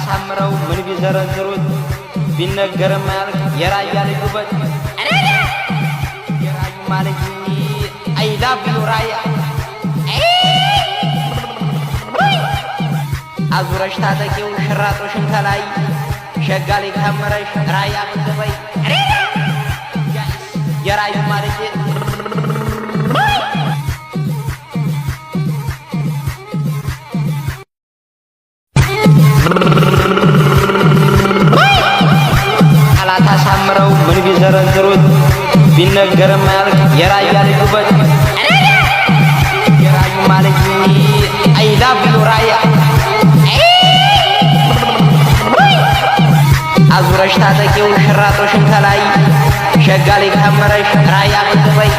አሳምረው ምን ቢዘረዝሩት ቢነገርም ማያልቅ የራያ ልጅ ውበት የራዩ ማለት አይ ላቭ ዩ ራያ አዙረሽ ታጠቂው ሽራጦሽን ከላይ ሸጋሌ ካመረሽ ራያ ምትበይ የራዩ ማለት ቃላት አሳምረው ምን ቢዘረዝሩት ቢነገርም ማያልቅ የራያ ልጅ ውበት የራዩ ማለት አይ ላቭ ዩ ራያ አዙረሽ ታጠቂው ሽራጦሽን ከላይ ሸጋሌ ካመረሽ ራያ ምትበይ